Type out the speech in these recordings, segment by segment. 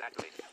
activated.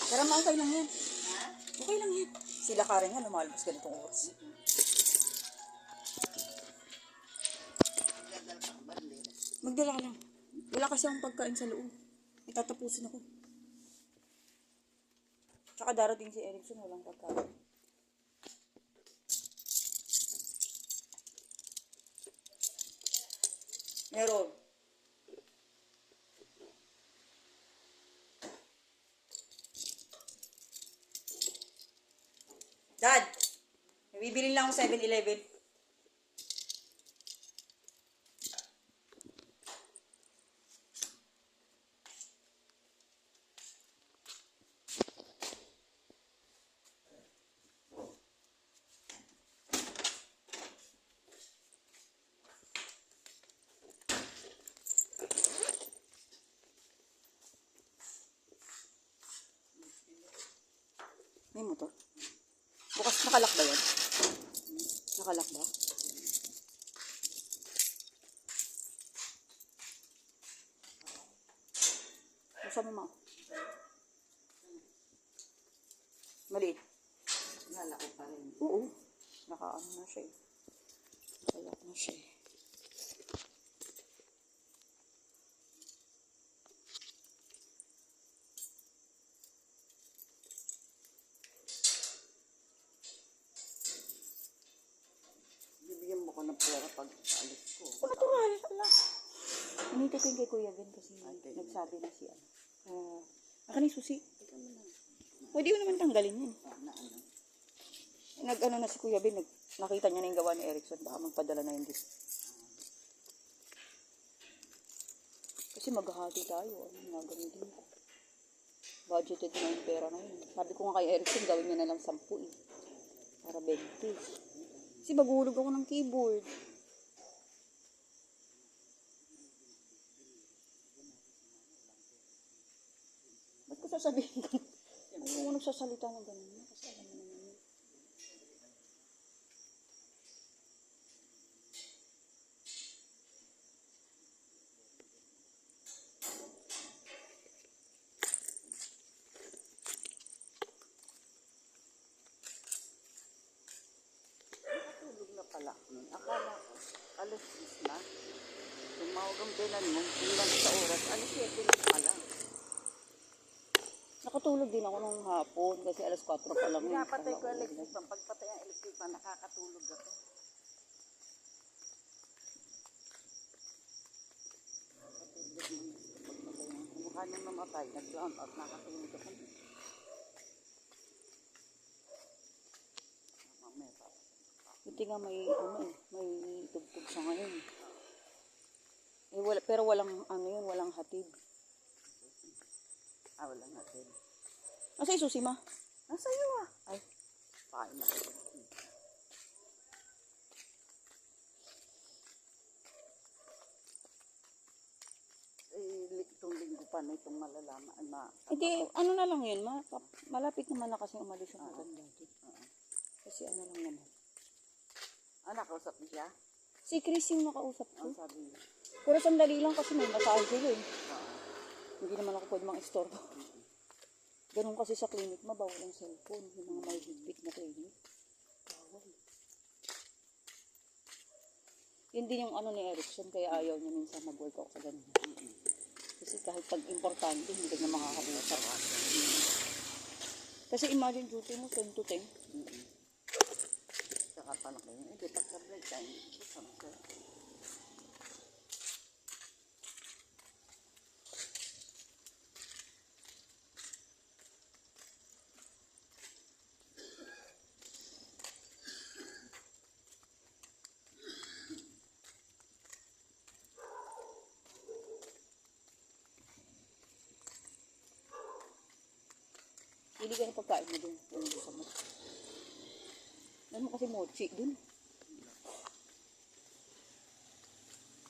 Pero okay lang yan. Okay lang yan. Sila Karen nga, lumalabas ganitong oras. Magdala ka lang. Wala kasi akong pagkain sa loob. Itatapusin ako. Tsaka darating si Erickson, walang pagkain. Meron. Dad, bibili lang ako 7-Eleven. May motor. Bukas nakalak ba yan? Nakalak ba? Buksan mo, ma. Maliit. Lalaki pa rin. Oo. Nakaano na siya eh. Kalak na siya eh. Bibigyan mo ko ng pera pag alis ko. Natural, ala. Hinito ko yung kay Kuya Ben kasi nagsabi na siya. Akin yung susi. Pwede ko naman tanggalin yun. Nag-ano na si Kuya Ben, nakita niya na yung gawa ni Erickson. Baka magpadala na yung gift. Kasi maghahati tayo. Ano yung gagamitin ko? Budgeted na yung pera na yun. Sabi ko nga kay Erickson, gawin niya na lang 10 eh. Para 20. Kasi baguhulog ako ng keyboard. Ba't ko sasabihin ko? Ayaw ko nagsasalita ng ganun. Kasi alam mo naman yun. Tulog na pala. Akala ko, alas 6 na. Tumawag ang belan mo, ilang sa oras, alas 7 na pala. Nakatulog din ako nung hapon kasi alas 4 pa lang. Pinapatay ko electric fan. Pagpatay ang electric fan, nakakatulog ako. Mukha nang namatay, nag-drown out, nakatulog ako. Buti nga may may tugtog sa ngayon. Eh, pero walang walang hatid. Walang natin. Nasa isusi ma? Nasa iyo ah. Ay, Paano na ito? Itong linggo pa na itong malalaman na... hindi, ano na lang yun ma? Malapit naman na kasi umalis yung maganda. Kasi ano lang naman. nakausap niya siya? Si Chris yung nakausap ko. Ang sabi niya. Pero sandali lang kasi may masahe ko eh. Hindi naman ako pwede mang-istorbo. Ganun kasi sa clinic, mabawal ang cellphone. Yung mga may higpit na clinic. Bawal. Yun din yung ano ni Erickson, kaya ayaw niya minsan mag-workout sa ganun. Kasi kahit pag importante, hindi ka na makakausap. Kasi imagine duty mo 10 to 10. Saka pala kayo. Hindi, pagka-break time, kasama siya. Pili ka ng pagkain mo dun. Kung gusto mo. Ano mo kasi mochi dun.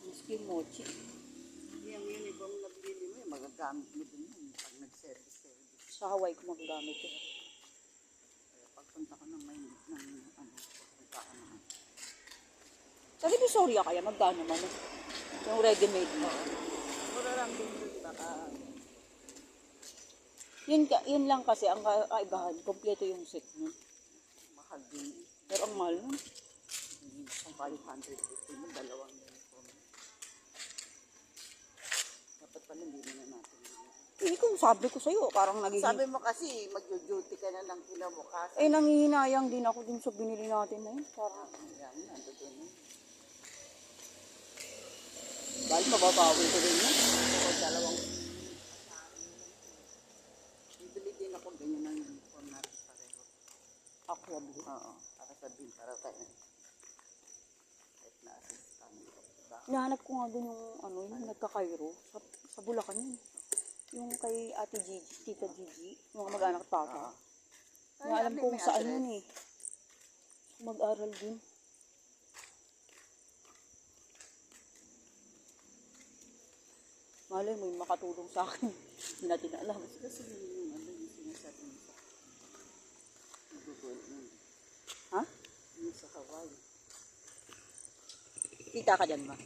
Maski mochi. Yung uniform na binili mo, magagamit mo din yun pag nag-service. Sa Hawaii ko magagamit ko. Pagpunta ka ng may pagpunta ka naman. Sa Divisoria kaya magkano man. Yung ready-made mo. Mura lang din doon baka Yun lang kasi ang kaibahan. Kompleto yung set mo. mahal din. Pero ang mahal nun. Ang 550 mo, dalawang uniform. Dapat pala hindi na natin. Eh kung sabi ko sa'yo, parang Sabi mo kasi, mag-duty ka na ng kinabukasan. Eh nanghihinayang din ako dun sa binili natin na yun. Parang, Yan, nandoon yun. dahil mababawi ko rin yun. So, dalawang bibili din ako ganyan ng uniform natin pareho. Ako labi. Oo, para sabihin, para tayo. Kahit na-assist kami. Diba? Nahanap ko nga dun yung ano, yung nagka-Cairo. Sa Bulacan yun. Yung kay Ate Gigi, Tita Gigi, yung mga mag-anak at papa. Ay, Na alam abi, kung may saan address. yun eh. Mag-aral din. Malay mo yung makatulong sa akin. Hindi natin alam. Kasi yun yung sinasabi mo sa Google yun. Ha? Yung sa Hawaii. Kita ka dyan ba?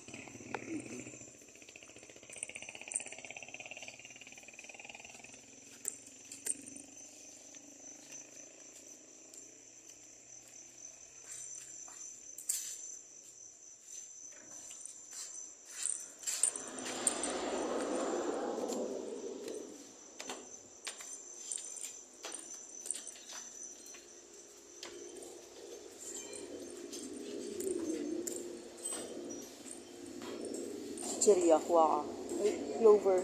Chicheria, kuha ka. Ay, clover.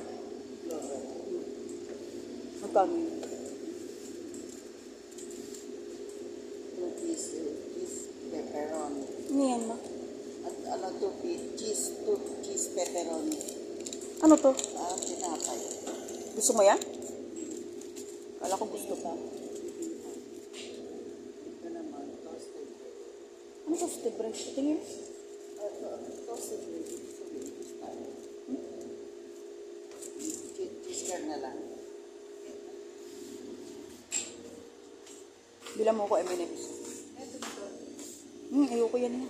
Magkano yun? Yung cheese pepperoni. Ano yan ma? At ano to, cheese pepperoni. Ano to? Tinapay. Gusto mo yan? Kala ko gusto pa. Ito naman, toasted bread. Ano to? Stebre? Tingin. Toasted bread. Cheese curd na lang. Bilang mo ko M&M's. Ayoko yan na.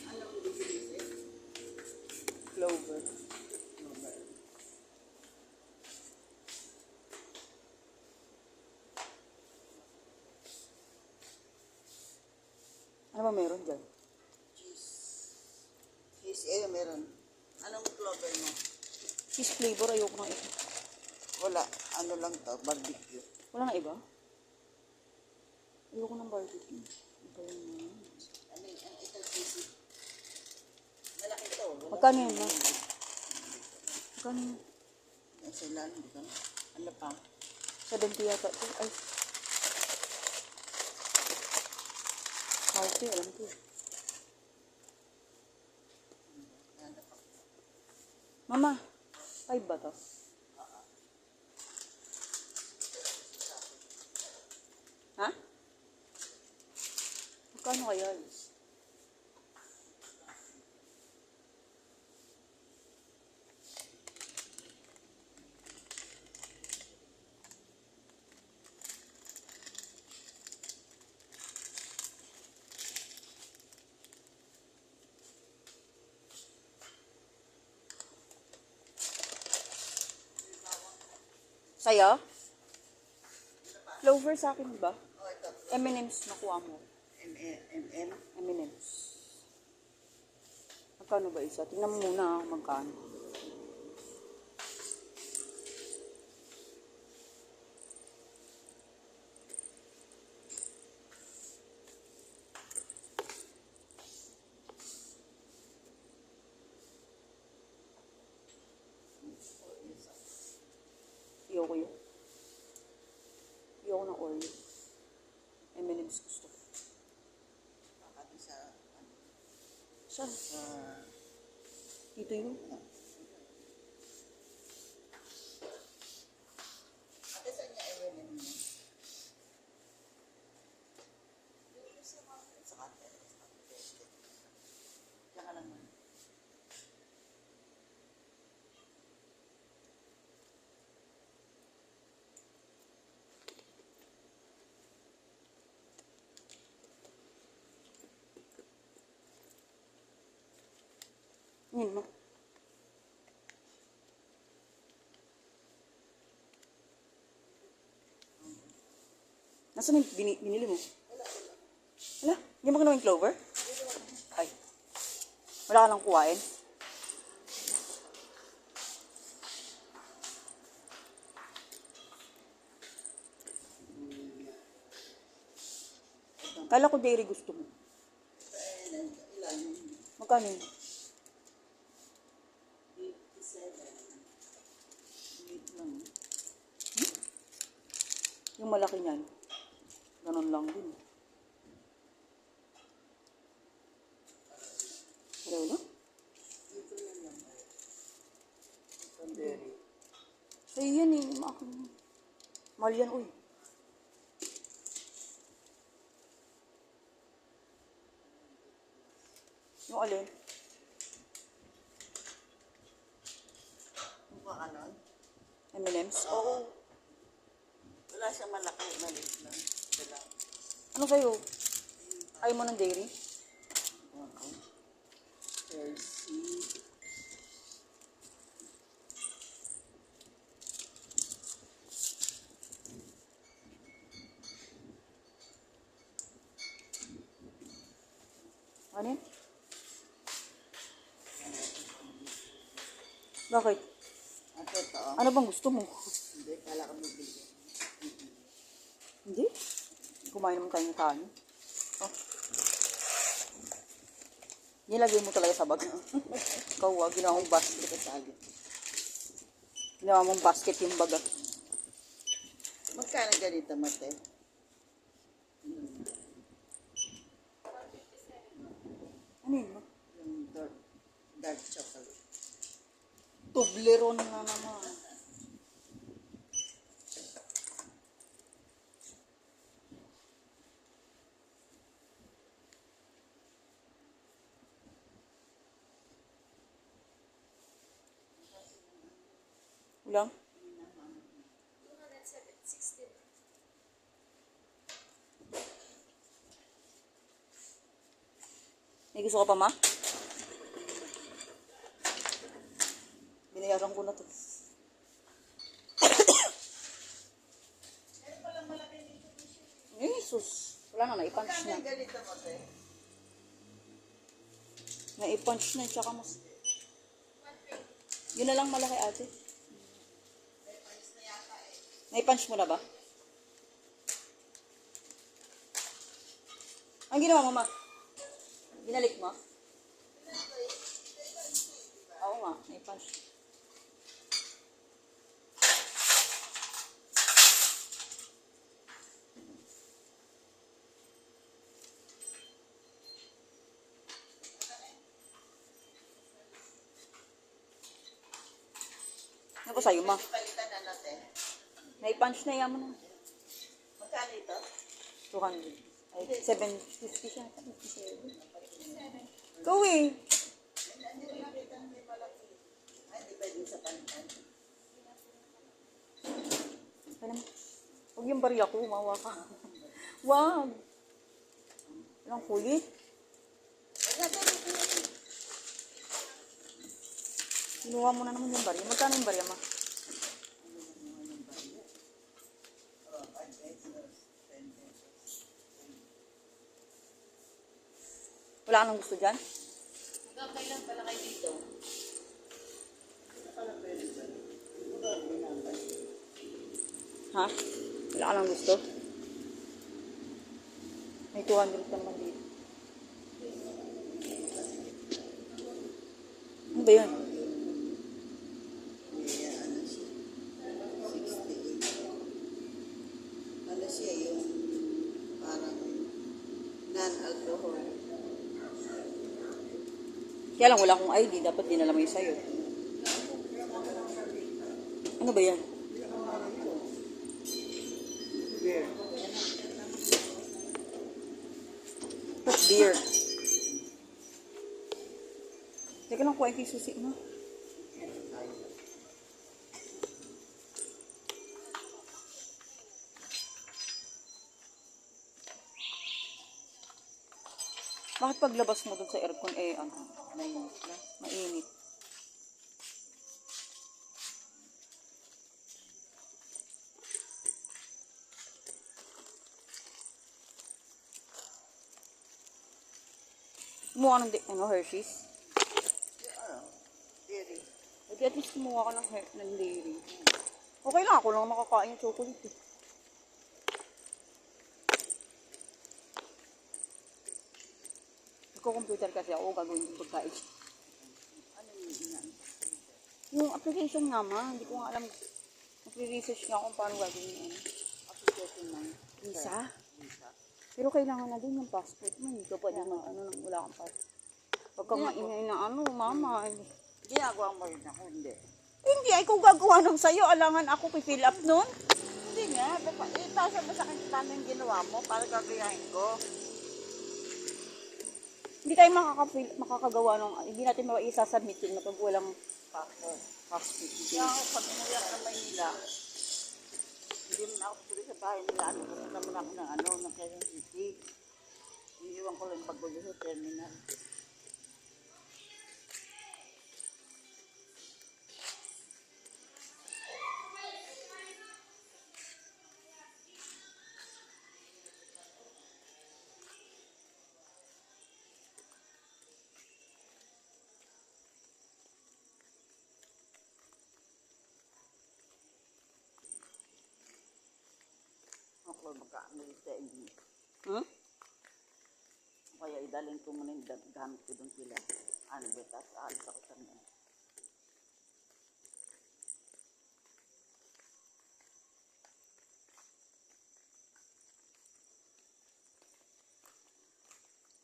Anong bibili Clover. Ano ba meron dyan? Cheese, meron. Anong clover mo? Cheese flavor, ayoko ng ito. Wala, ano lang to, barbecue. Wala na iba? Ayoko ng barbecue. Iba yun na. Ano ito, cheese? Malaki to. Magkano yun ma? Magkano yun? Sa ilalim, di ba? Ano pa? 70 yata ito. Ay. Healthy, alam ko. Ano pa? Mama, 5 ba to? Ha? Magkano kaya yun? Sa'yo? Clover sa akin ba? Oh, ito. M&M's nakuha mo. M. M&M's. Magkano ba isa? Tingnan mo muna magkano. Ayoko yun. Ayoko ng Oreo. M&M's gusto ko. Baka di sa, Saan? Dito yun. ate saan niya M&M niya? Sa kante. Diyan ka lang man. Yun mo. Nasaan yung binili mo? Wala? Hindi mo kinuha yung clover? Ay. Wala ka lang kuhain? Kala ko dairy gusto mo. Magkano yun? 57. Wait lang. Yung malaki niyan. Ganon lang din. Pareho na? Dito na lang. Strawberry. Sa'yo yan eh. Mahal yan, uy. Yung alin? Mukha ka nun? M&M's? Oo. Wala siyang malaki. Maliit lang. Wala. Ano sa'yo? Ayaw mo ng dairy? Oo. Hershey. Ano yun? Bakit? At ito. Ano bang gusto mo? Hindi, kala ka bibili. Hindi. Kumain naman tayo ng kanin. Oh. Nilagay mo talaga sa bag. Ikaw ginawa mong basket. Ginawa mong basket yung bag. Magkano ganito, Mate? Ano yun? Yung dark chocolate. Toblerone na naman. Ulang? May gusto ka pa, ma? Binayaran ko na to. Jesus. Wala na, naipunch na. Magkano ganito, Mate? Naipunch na, tsaka mas... Yun na lang malaki, ate. Naipunch mo na ba? Ang ginawa mo, ma? Binalik mo? Oo nga, naipunch. Ano ko sa'yo, ma? Palitan na natin. Naipunch na yan mo na. Magkano ito? 200. Ay, 750 siya. 57. Go eh. Ay, di pwede sa palitan. Ano mo? Huwag yung barya ko, umawa ka. Wag. Walang kulit. Kinuha mo na naman yung barya. Magkano yung barya, ma? Wala ka nang gusto dyan? Kailan pala kayo dito? Ha? Wala ka nang gusto? May 200 ka naman dito. Ano ba yun? Ano siya yung parang non-alcohol. Kaya lang wala akong ID. Dapat dinala mo yun sa'yo. Ano ba yan? Beer. That's beer. Teka lang, kuha yung susi mo. Bakit paglabas mo dun sa aircon, mainit? Kumuha ka ng Hershey's? Dairy. Hindi, at least kumuha ka ng dairy. Okay lang, ako lang makakain yung chocolate eh. Nagko-computer kasi ako, gagawin yung pagkain. Ano yung inan? Yung application nga ma, hindi ko nga alam. Nagre-research nga kung paano gagawin yun. Application ng Visa? visa. Pero kailangan na din yung passport mo. Hindi ka pwede nang wala kang passport. Pag kang maingay na mama. Ginagawa mo rin ako, hindi. Hindi, ay kung gagawa nung sa'yo, alangan ako pifill up nun. Hindi nga, ipasa mo sa akin paano yung ginawa mo para gagayahin ko. Hindi tayo makakagawa nung, hindi natin maisasubmit yun kapag walang Passport. passport. Kaya ako, pag umuyak ng Maynila, hindi mo na ako tuloy sa bahay nila. Pupunta mo na ako ng Quezon City. Iniiwan ko lang pagbulo sa terminal. Ako magka-Amerika English. Kaya idalhin ko muna yung gamit ko doon sila. Ano ba, tapos aalis ako sa mga.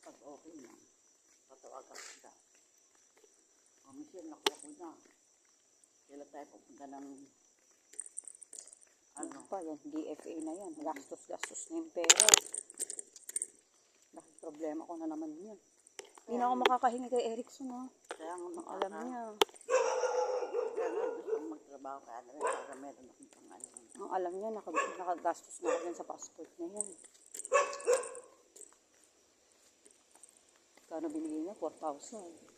Pag okay na, tatawagan ko na. O, Michelle, nakuha ko na. Kailan tayo pupunta ng Ano pa yan, DFA na yan. Gastos na yung pera. Dahil problema ko na naman yun. Hindi na ako makakahingi kay Erickson ha. kaya nga Alam niya. Kaya nga gusto kong magtrabaho kaya na rin para meron akong pang-ano. Ang alam niya, nakagastos na ako yan sa passport na yan. Kano binigay niya? 4,000.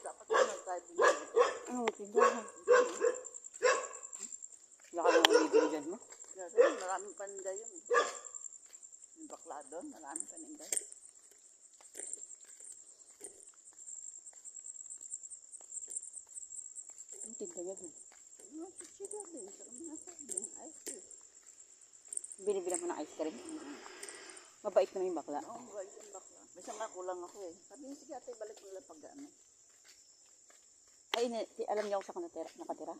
Dapat ano tayo binili. Ano, tindahan? Wala ka nang bibili dyan mo? Maraming paninda yun. Yung bakla doon, maraming paninda. Ang tinda niya dun. Yung chichira din, sa mga sabi, yung ice cream. Binibilang mo ng ice cream? Mabait naman yung bakla. Oo, right yung bakla. Basta nga kulang ako eh. Sabi niya, sige ate, balik mo lang pag-ano. Ay, alam niya kung saan ka nakatira?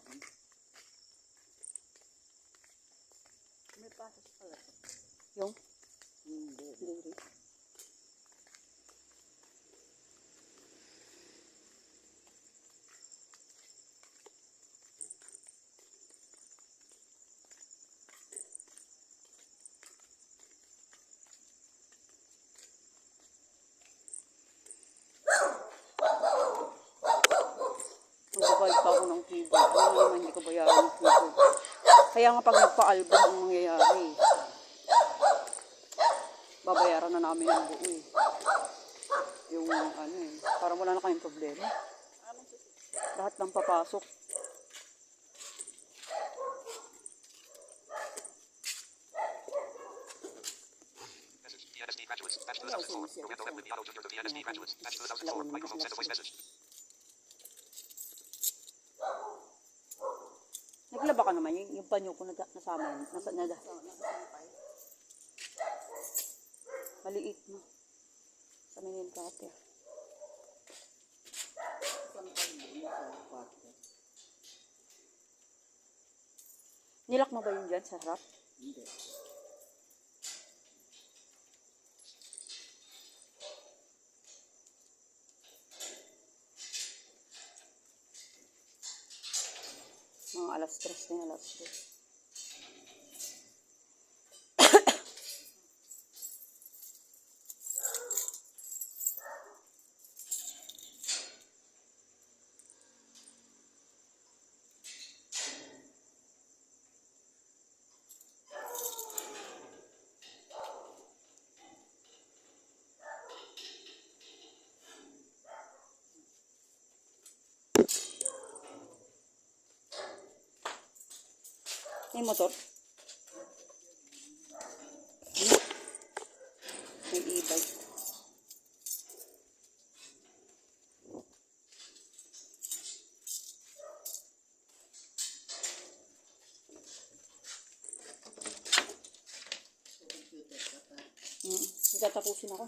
May pasas pala. Yung? Hindi. Dairy. Magbabayad pa ako ng keyboard. Ano naman hindi ko bayaran ng keyboard. Kaya nga pag nagpa-album ang mangyayari. Babayaran na namin ang buo eh. yung ano eh. Parang wala na kayong problema. Anong susi? Lahat ng papasok. ENSD graduates, batch Ano 2004. sumisiya? Roberto Edwin Viado Jr. to the ENSD graduates, batch 2004. Laon, Microphone sent a voice alas message. Naglaba ka naman, yung panyo ko nasama yun. Nakasampay. Maliit mo. Sa minin cutter. Sampay mo sa kwarto. Nilak mo ba yun dyan sa harap? Hindi. Mga alas 3 na alas 3. May motor? May e-bike. Computer ka pa. Nagtatapusin ako.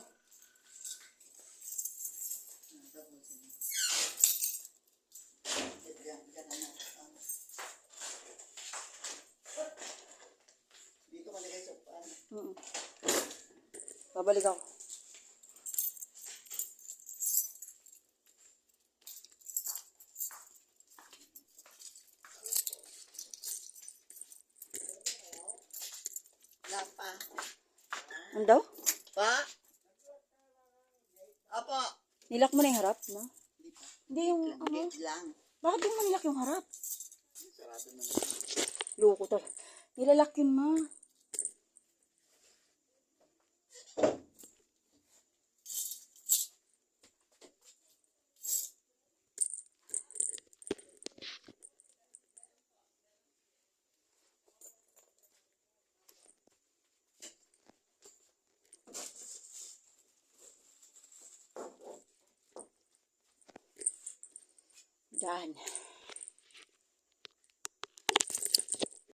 Dito ka nilagay sa upuan. Babalik ako. Wala pa. Ano daw? Pa? Apo. Nilak mo na yung harap, no? Hindi pa. Hindi yung ano. Gate lang. Bakit di mo nilak yung harap? Sarado na. Loko tal. Nilalak yun, ma. Done.